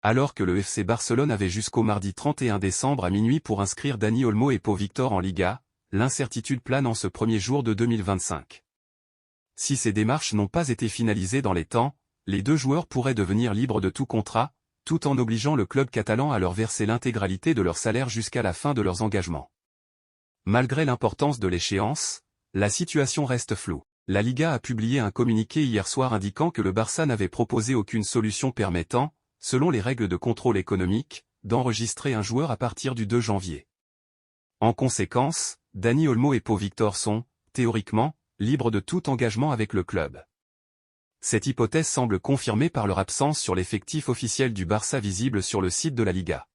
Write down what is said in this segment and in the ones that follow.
Alors que le FC Barcelone avait jusqu'au mardi 31 décembre à minuit pour inscrire Dani Olmo et Pau Victor en Liga, l'incertitude plane en ce premier jour de 2025. Si ces démarches n'ont pas été finalisées dans les temps, les deux joueurs pourraient devenir libres de tout contrat, tout en obligeant le club catalan à leur verser l'intégralité de leur salaire jusqu'à la fin de leurs engagements. Malgré l'importance de l'échéance, la situation reste floue. La Liga a publié un communiqué hier soir indiquant que le Barça n'avait proposé aucune solution permettant, selon les règles de contrôle économique, d'enregistrer un joueur à partir du 2 janvier. En conséquence, Dani Olmo et Pau Victor sont, théoriquement, libres de tout engagement avec le club. Cette hypothèse semble confirmée par leur absence sur l'effectif officiel du Barça visible sur le site de la Liga.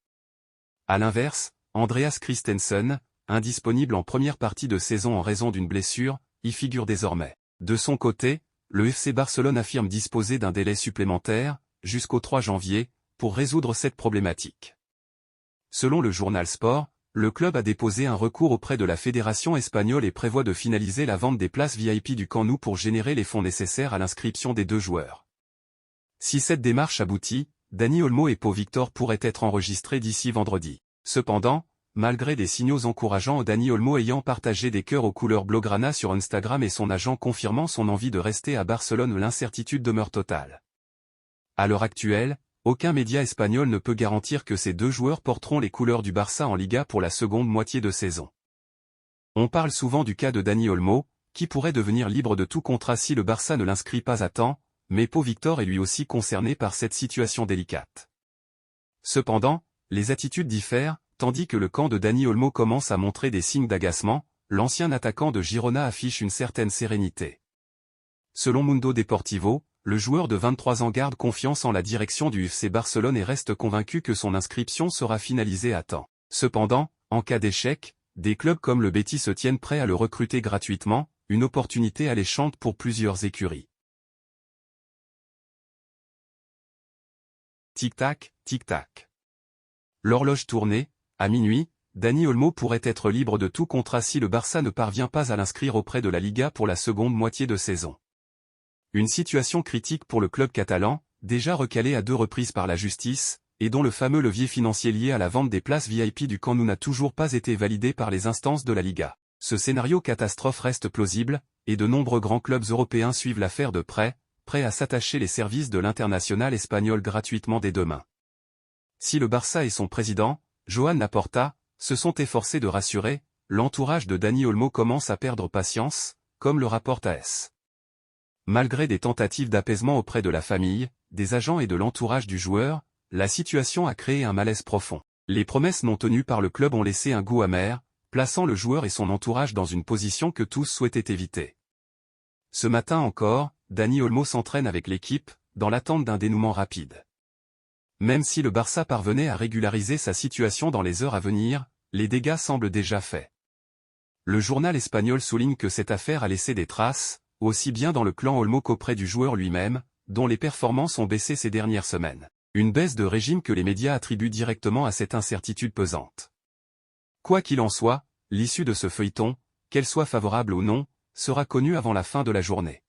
À l'inverse, Andreas Christensen, indisponible en première partie de saison en raison d'une blessure, y figure désormais. De son côté, le FC Barcelone affirme disposer d'un délai supplémentaire, jusqu'au 3 janvier, pour résoudre cette problématique. Selon le journal Sport, le club a déposé un recours auprès de la fédération espagnole et prévoit de finaliser la vente des places VIP du Camp Nou pour générer les fonds nécessaires à l'inscription des deux joueurs. Si cette démarche aboutit, Dani Olmo et Pau Victor pourraient être enregistrés d'ici vendredi. Cependant, malgré des signaux encourageants, Dani Olmo ayant partagé des cœurs aux couleurs blaugrana sur Instagram et son agent confirmant son envie de rester à Barcelone, l'incertitude demeure totale. À l'heure actuelle, aucun média espagnol ne peut garantir que ces deux joueurs porteront les couleurs du Barça en Liga pour la seconde moitié de saison. On parle souvent du cas de Dani Olmo, qui pourrait devenir libre de tout contrat si le Barça ne l'inscrit pas à temps, mais Pau Victor est lui aussi concerné par cette situation délicate. Cependant, les attitudes diffèrent, tandis que le camp de Dani Olmo commence à montrer des signes d'agacement, l'ancien attaquant de Girona affiche une certaine sérénité. Selon Mundo Deportivo, le joueur de 23 ans garde confiance en la direction du FC Barcelone et reste convaincu que son inscription sera finalisée à temps. Cependant, en cas d'échec, des clubs comme le Betis se tiennent prêts à le recruter gratuitement, une opportunité alléchante pour plusieurs écuries. Tic-tac, tic-tac. L'horloge tournée, à minuit, Dani Olmo pourrait être libre de tout contrat si le Barça ne parvient pas à l'inscrire auprès de la Liga pour la seconde moitié de saison. Une situation critique pour le club catalan, déjà recalé à 2 reprises par la justice, et dont le fameux levier financier lié à la vente des places VIP du Camp Nou n'a toujours pas été validé par les instances de la Liga. Ce scénario catastrophe reste plausible, et de nombreux grands clubs européens suivent l'affaire de près, prêts à s'attacher les services de l'international espagnol gratuitement dès demain. Si le Barça et son président, Joan Laporta, se sont efforcés de rassurer, l'entourage de Dani Olmo commence à perdre patience, comme le rapporte AS. Malgré des tentatives d'apaisement auprès de la famille, des agents et de l'entourage du joueur, la situation a créé un malaise profond. Les promesses non tenues par le club ont laissé un goût amer, plaçant le joueur et son entourage dans une position que tous souhaitaient éviter. Ce matin encore, Dani Olmo s'entraîne avec l'équipe, dans l'attente d'un dénouement rapide. Même si le Barça parvenait à régulariser sa situation dans les heures à venir, les dégâts semblent déjà faits. Le journal espagnol souligne que cette affaire a laissé des traces, aussi bien dans le clan Olmo qu'auprès du joueur lui-même, dont les performances ont baissé ces dernières semaines. Une baisse de régime que les médias attribuent directement à cette incertitude pesante. Quoi qu'il en soit, l'issue de ce feuilleton, qu'elle soit favorable ou non, sera connue avant la fin de la journée.